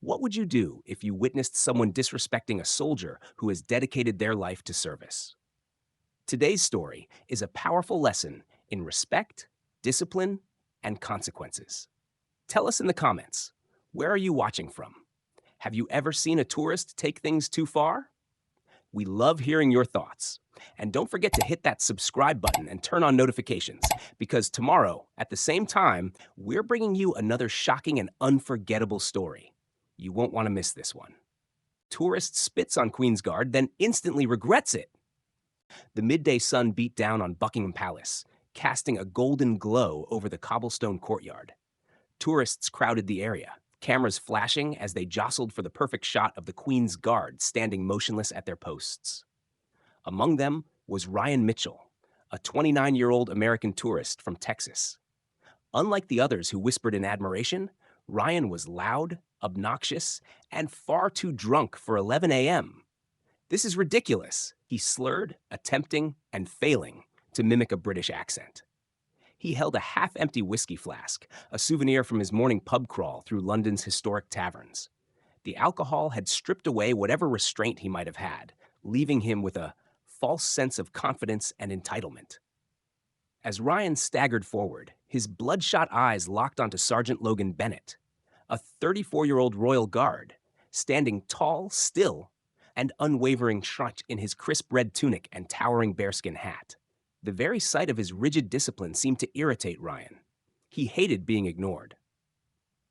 What would you do if you witnessed someone disrespecting a soldier who has dedicated their life to service? Today's story is a powerful lesson in respect, discipline, and consequences. Tell us in the comments, where are you watching from? Have you ever seen a tourist take things too far? We love hearing your thoughts. And don't forget to hit that subscribe button and turn on notifications, because tomorrow, at the same time, we're bringing you another shocking and unforgettable story. You won't want to miss this one. Tourist spits on Queen's Guard, then instantly regrets it. The midday sun beat down on Buckingham Palace, casting a golden glow over the cobblestone courtyard. Tourists crowded the area, cameras flashing as they jostled for the perfect shot of the Queen's Guard standing motionless at their posts. Among them was Ryan Mitchell, a 29-year-old American tourist from Texas. Unlike the others who whispered in admiration, Ryan was loud, obnoxious, and far too drunk for 11 a.m. "This is ridiculous," he slurred, attempting and failing to mimic a British accent. He held a half-empty whiskey flask, a souvenir from his morning pub crawl through London's historic taverns. The alcohol had stripped away whatever restraint he might have had, leaving him with a false sense of confidence and entitlement. As Ryan staggered forward, his bloodshot eyes locked onto Sergeant Logan Bennett, a 34-year-old Royal Guard, standing tall, still, and unwavering trust in his crisp red tunic and towering bearskin hat. The very sight of his rigid discipline seemed to irritate Ryan. He hated being ignored.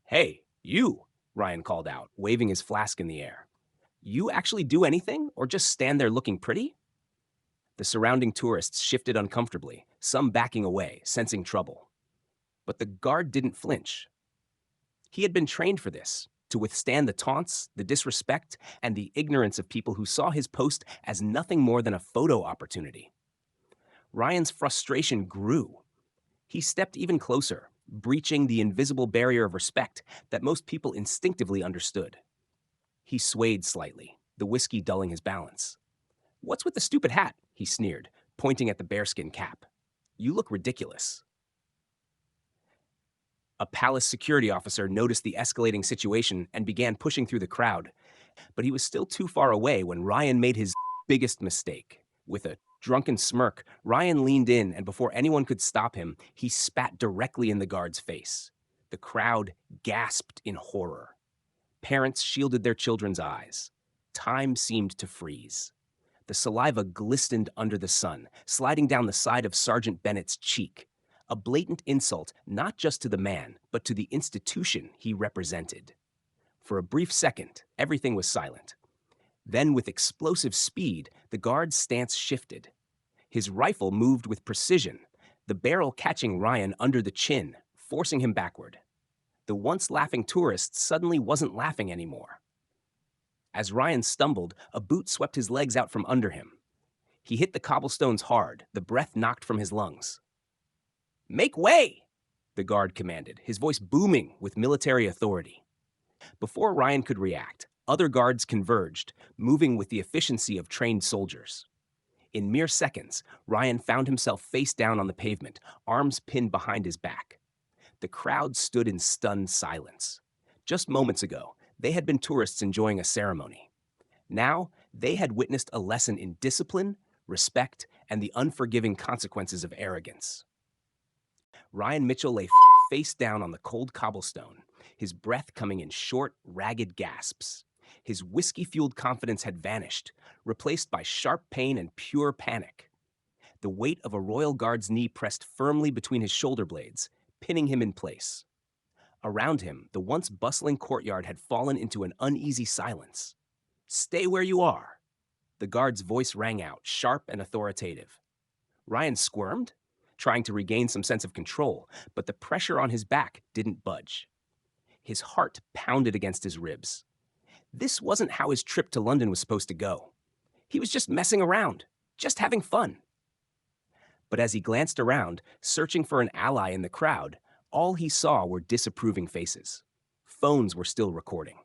"Hey, you," Ryan called out, waving his flask in the air. "You actually do anything, or just stand there looking pretty?" The surrounding tourists shifted uncomfortably, some backing away, sensing trouble. But the guard didn't flinch. He had been trained for this, to withstand the taunts, the disrespect, and the ignorance of people who saw his post as nothing more than a photo opportunity. Ryan's frustration grew. He stepped even closer, breaching the invisible barrier of respect that most people instinctively understood. He swayed slightly, the whiskey dulling his balance. "What's with the stupid hat?" he sneered, pointing at the bearskin cap. "You look ridiculous." A palace security officer noticed the escalating situation and began pushing through the crowd, but he was still too far away when Ryan made his biggest mistake. With a drunken smirk, Ryan leaned in, and before anyone could stop him, he spat directly in the guard's face. The crowd gasped in horror. Parents shielded their children's eyes. Time seemed to freeze. The saliva glistened under the sun, sliding down the side of Sergeant Bennett's cheek. A blatant insult not just to the man, but to the institution he represented. For a brief second, everything was silent. Then, with explosive speed, the guard's stance shifted. His rifle moved with precision, the barrel catching Ryan under the chin, forcing him backward. The once laughing tourist suddenly wasn't laughing anymore. As Ryan stumbled, a boot swept his legs out from under him. He hit the cobblestones hard, the breath knocked from his lungs. "Make way!" the guard commanded, his voice booming with military authority. Before Ryan could react, other guards converged, moving with the efficiency of trained soldiers. In mere seconds, Ryan found himself face down on the pavement, arms pinned behind his back. The crowd stood in stunned silence. Just moments ago, they had been tourists enjoying a ceremony. Now, they had witnessed a lesson in discipline, respect, and the unforgiving consequences of arrogance. Ryan Mitchell lay face down on the cold cobblestone, his breath coming in short, ragged gasps. His whiskey-fueled confidence had vanished, replaced by sharp pain and pure panic. The weight of a Royal Guard's knee pressed firmly between his shoulder blades, pinning him in place. Around him, the once bustling courtyard had fallen into an uneasy silence. "Stay where you are." The guard's voice rang out, sharp and authoritative. Ryan squirmed, trying to regain some sense of control, but the pressure on his back didn't budge. His heart pounded against his ribs. This wasn't how his trip to London was supposed to go. He was just messing around, just having fun. But as he glanced around, searching for an ally in the crowd, all he saw were disapproving faces. Phones were still recording.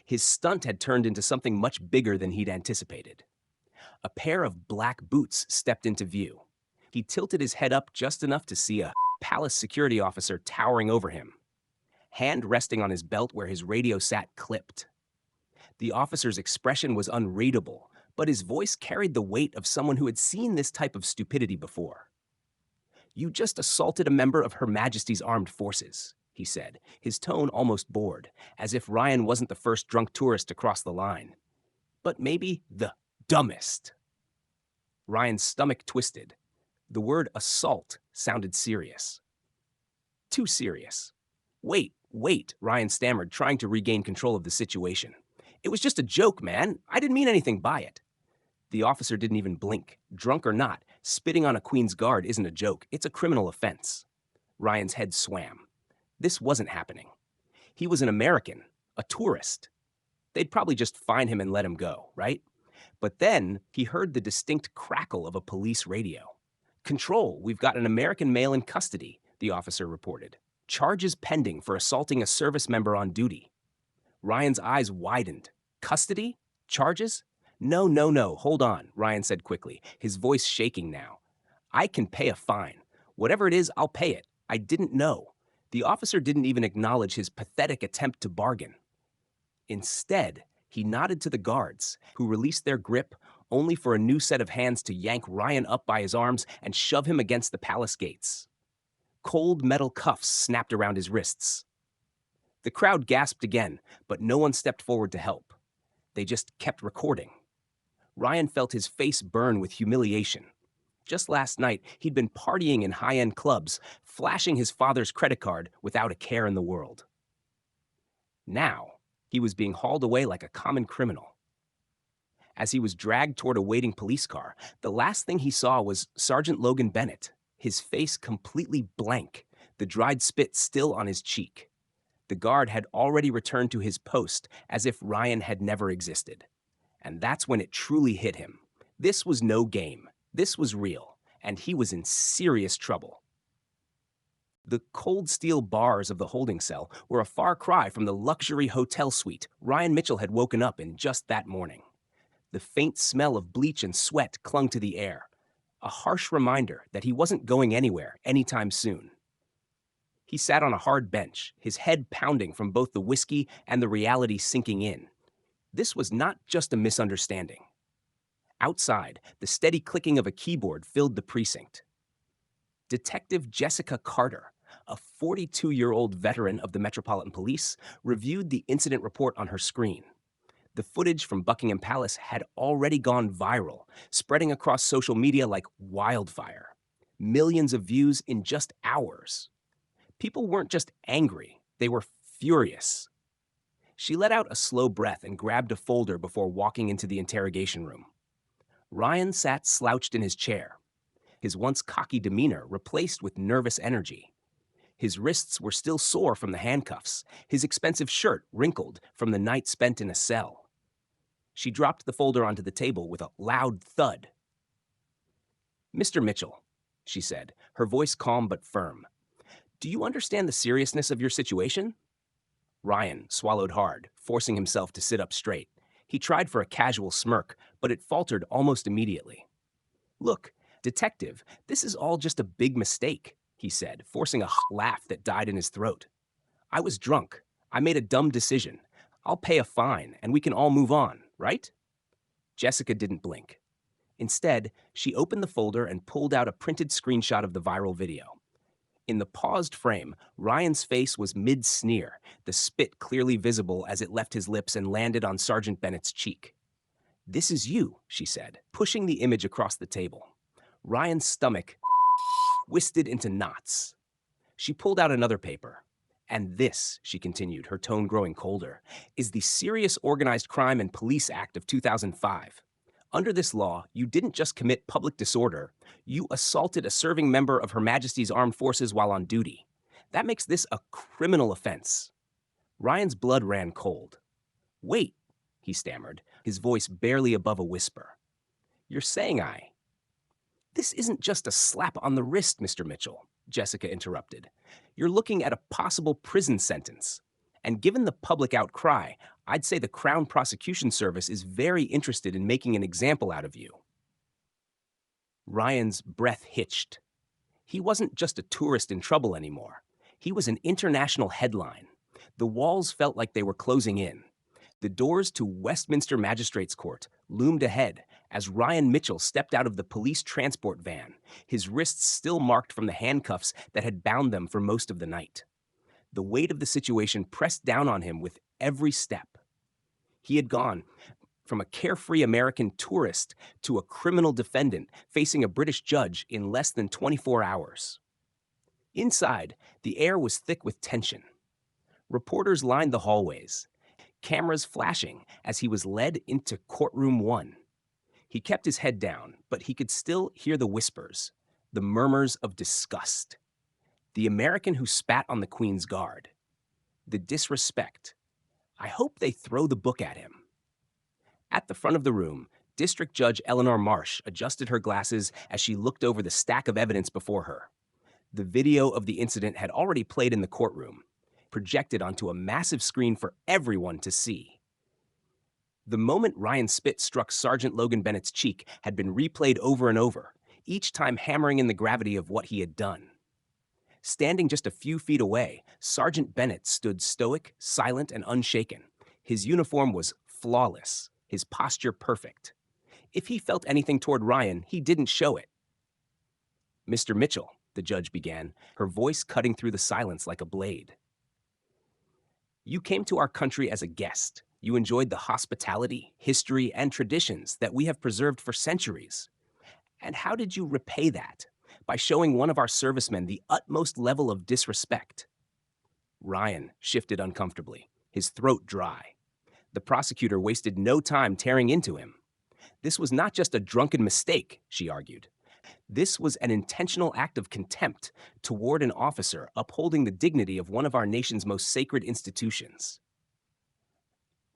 His stunt had turned into something much bigger than he'd anticipated. A pair of black boots stepped into view. He tilted his head up just enough to see a palace security officer towering over him. hand resting on his belt where his radio sat clipped. The officer's expression was unreadable, but his voice carried the weight of someone who had seen this type of stupidity before. "You just assaulted a member of Her Majesty's Armed Forces," he said, his tone almost bored, as if Ryan wasn't the first drunk tourist to cross the line. "But maybe the dumbest." Ryan's stomach twisted. The word assault sounded serious. Too serious. Wait, Ryan stammered, trying to regain control of the situation. "It was just a joke, man. I didn't mean anything by it." The officer didn't even blink. Drunk or not, spitting on a Queen's Guard isn't a joke. It's a criminal offense. Ryan's head swam. This wasn't happening. He was an American, a tourist. They'd probably just fine him and let him go, right? But then he heard the distinct crackle of a police radio. "Control, we've got an American male in custody," the officer reported. "Charges pending for assaulting a service member on duty." Ryan's eyes widened. "Custody? Charges? No, hold on," Ryan said quickly, his voice shaking now. "I can pay a fine. Whatever it is, I'll pay it. I didn't know." The officer didn't even acknowledge his pathetic attempt to bargain. Instead, he nodded to the guards, who released their grip only for a new set of hands to yank Ryan up by his arms and shove him against the palace gates. Cold metal cuffs snapped around his wrists. The crowd gasped again, but no one stepped forward to help. They just kept recording. Ryan felt his face burn with humiliation. Just last night, he'd been partying in high-end clubs, flashing his father's credit card without a care in the world. Now, he was being hauled away like a common criminal. As he was dragged toward a waiting police car, the last thing he saw was Sergeant Logan Bennett, his face completely blank, the dried spit still on his cheek. The guard had already returned to his post as if Ryan had never existed. And that's when it truly hit him. This was no game. This was real, and he was in serious trouble. The cold steel bars of the holding cell were a far cry from the luxury hotel suite Ryan Mitchell had woken up in just that morning. The faint smell of bleach and sweat clung to the air, a harsh reminder that he wasn't going anywhere anytime soon. He sat on a hard bench, his head pounding from both the whiskey and the reality sinking in. This was not just a misunderstanding. Outside, the steady clicking of a keyboard filled the precinct. Detective Jessica Carter, a 42-year-old veteran of the Metropolitan Police, reviewed the incident report on her screen. The footage from Buckingham Palace had already gone viral, spreading across social media like wildfire. Millions of views in just hours. People weren't just angry, they were furious. She let out a slow breath and grabbed a folder before walking into the interrogation room. Ryan sat slouched in his chair, his once cocky demeanor replaced with nervous energy. His wrists were still sore from the handcuffs, his expensive shirt wrinkled from the night spent in a cell. She dropped the folder onto the table with a loud thud. "Mr. Mitchell," she said, her voice calm but firm, "do you understand the seriousness of your situation?" Ryan swallowed hard, forcing himself to sit up straight. He tried for a casual smirk, but it faltered almost immediately. "Look, Detective, this is all just a big mistake," he said, forcing a laugh that died in his throat. "I was drunk. I made a dumb decision. I'll pay a fine, and we can all move on, right?" Jessica didn't blink. Instead, she opened the folder and pulled out a printed screenshot of the viral video. In the paused frame, Ryan's face was mid-sneer, the spit clearly visible as it left his lips and landed on Sergeant Bennett's cheek. "This is you," she said, pushing the image across the table. Ryan's stomach twisted into knots. She pulled out another paper. "And this," she continued, her tone growing colder, "is the Serious Organized Crime and Police Act of 2005. Under this law, you didn't just commit public disorder, you assaulted a serving member of Her Majesty's Armed Forces while on duty. That makes this a criminal offense." Ryan's blood ran cold. "Wait," he stammered, his voice barely above a whisper. "You're saying This isn't just a slap on the wrist, Mr. Mitchell," Jessica interrupted. "You're looking at a possible prison sentence. And given the public outcry, I'd say the Crown Prosecution Service is very interested in making an example out of you." Ryan's breath hitched. He wasn't just a tourist in trouble anymore. He was an international headline. The walls felt like they were closing in. The doors to Westminster Magistrates Court loomed ahead as Ryan Mitchell stepped out of the police transport van, his wrists still marked from the handcuffs that had bound them for most of the night. The weight of the situation pressed down on him with every step. He had gone from a carefree American tourist to a criminal defendant facing a British judge in less than 24 hours. Inside, the air was thick with tension. Reporters lined the hallways, cameras flashing as he was led into courtroom 1. He kept his head down, but he could still hear the whispers, the murmurs of disgust. The American who spat on the Queen's guard. The disrespect. I hope they throw the book at him. At the front of the room, District Judge Eleanor Marsh adjusted her glasses as she looked over the stack of evidence before her. The video of the incident had already played in the courtroom, projected onto a massive screen for everyone to see. The moment Ryan Spitz struck Sergeant Logan Bennett's cheek had been replayed over and over, each time hammering in the gravity of what he had done. Standing just a few feet away, Sergeant Bennett stood stoic, silent, and unshaken. His uniform was flawless, his posture perfect. If he felt anything toward Ryan, he didn't show it. "Mr. Mitchell," the judge began, her voice cutting through the silence like a blade. "You came to our country as a guest. You enjoyed the hospitality, history, and traditions that we have preserved for centuries. And how did you repay that? By showing one of our servicemen the utmost level of disrespect." Ryan shifted uncomfortably, his throat dry. The prosecutor wasted no time tearing into him. This was not just a drunken mistake, she argued. This was an intentional act of contempt toward an officer upholding the dignity of one of our nation's most sacred institutions.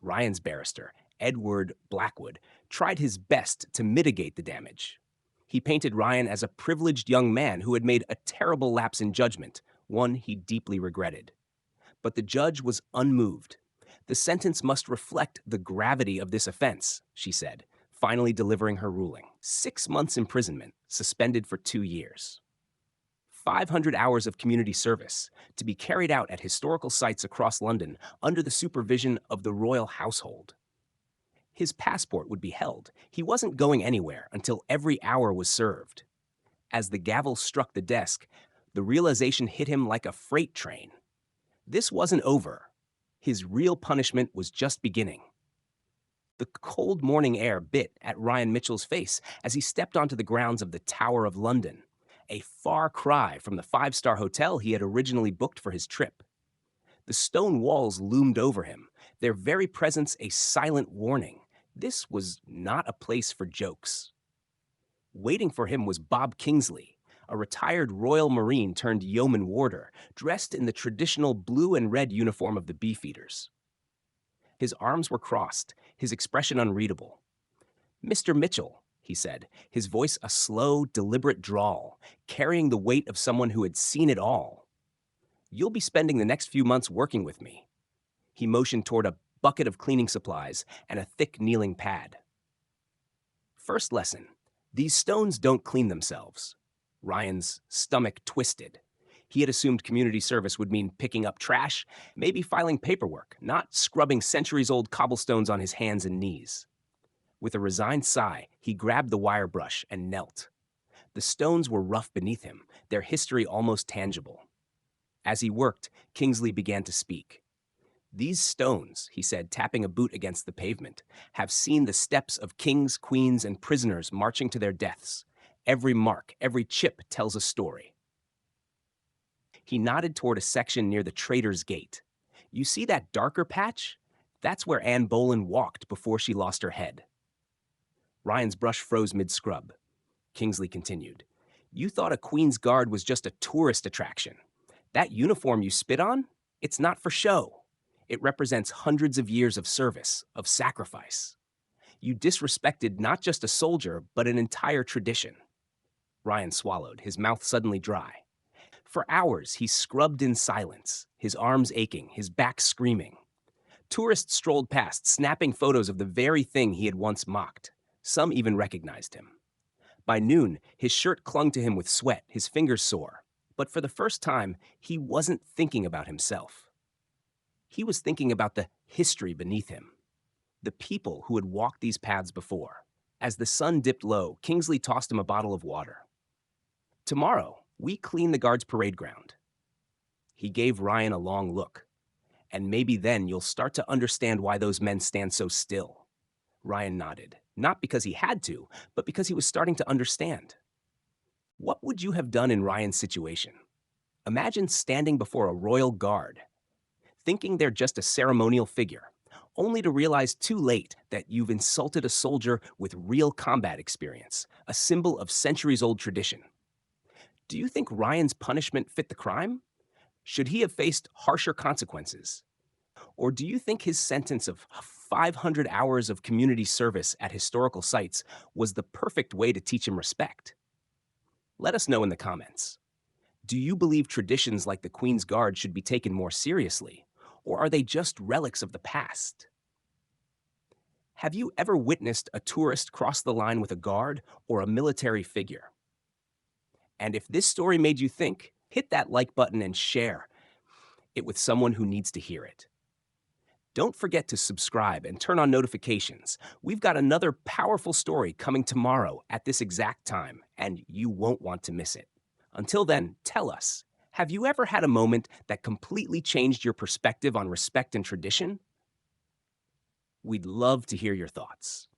Ryan's barrister, Edward Blackwood, tried his best to mitigate the damage. He painted Ryan as a privileged young man who had made a terrible lapse in judgment, one he deeply regretted. But the judge was unmoved. "The sentence must reflect the gravity of this offense," she said, finally delivering her ruling. 6 months imprisonment, suspended for 2 years. 500 hours of community service to be carried out at historical sites across London under the supervision of the royal household. His passport would be held. He wasn't going anywhere until every hour was served. As the gavel struck the desk, the realization hit him like a freight train. This wasn't over. His real punishment was just beginning. The cold morning air bit at Ryan Mitchell's face as he stepped onto the grounds of the Tower of London, a far cry from the five-star hotel he had originally booked for his trip. The stone walls loomed over him, their very presence a silent warning. This was not a place for jokes. Waiting for him was Bob Kingsley, a retired Royal Marine turned yeoman warder, dressed in the traditional blue and red uniform of the Beefeaters. His arms were crossed, his expression unreadable. "Mr. Mitchell," he said, his voice a slow, deliberate drawl, carrying the weight of someone who had seen it all. "You'll be spending the next few months working with me." He motioned toward a bucket of cleaning supplies and a thick kneeling pad. "First lesson, these stones don't clean themselves." Ryan's stomach twisted. He had assumed community service would mean picking up trash, maybe filing paperwork, not scrubbing centuries-old cobblestones on his hands and knees. With a resigned sigh, he grabbed the wire brush and knelt. The stones were rough beneath him, their history almost tangible. As he worked, Kingsley began to speak. "These stones," he said, tapping a boot against the pavement, "have seen the steps of kings, queens, and prisoners marching to their deaths. Every mark, every chip tells a story." He nodded toward a section near the Traitor's Gate. "You see that darker patch? That's where Anne Boleyn walked before she lost her head." Ryan's brush froze mid-scrub. Kingsley continued. "You thought a Queen's Guard was just a tourist attraction. That uniform you spit on? It's not for show. It represents hundreds of years of service, of sacrifice. You disrespected not just a soldier, but an entire tradition." Ryan swallowed, his mouth suddenly dry. For hours, he scrubbed in silence, his arms aching, his back screaming. Tourists strolled past, snapping photos of the very thing he had once mocked. Some even recognized him. By noon, his shirt clung to him with sweat, his fingers sore. But for the first time, he wasn't thinking about himself. He was thinking about the history beneath him, the people who had walked these paths before. As the sun dipped low, Kingsley tossed him a bottle of water. Tomorrow, we clean the guard's parade ground. He gave Ryan a long look. And maybe then you'll start to understand why those men stand so still. Ryan nodded, not because he had to, but because he was starting to understand. What would you have done in Ryan's situation? Imagine standing before a royal guard, thinking they're just a ceremonial figure, only to realize too late that you've insulted a soldier with real combat experience, a symbol of centuries-old tradition. Do you think Ryan's punishment fit the crime? Should he have faced harsher consequences? Or do you think his sentence of 500 hours of community service at historical sites was the perfect way to teach him respect? Let us know in the comments. Do you believe traditions like the Queen's Guard should be taken more seriously, or are they just relics of the past? Have you ever witnessed a tourist cross the line with a guard or a military figure? And if this story made you think, hit that like button and share it with someone who needs to hear it. Don't forget to subscribe and turn on notifications. We've got another powerful story coming tomorrow at this exact time, and you won't want to miss it. Until then, tell us, have you ever had a moment that completely changed your perspective on respect and tradition? We'd love to hear your thoughts.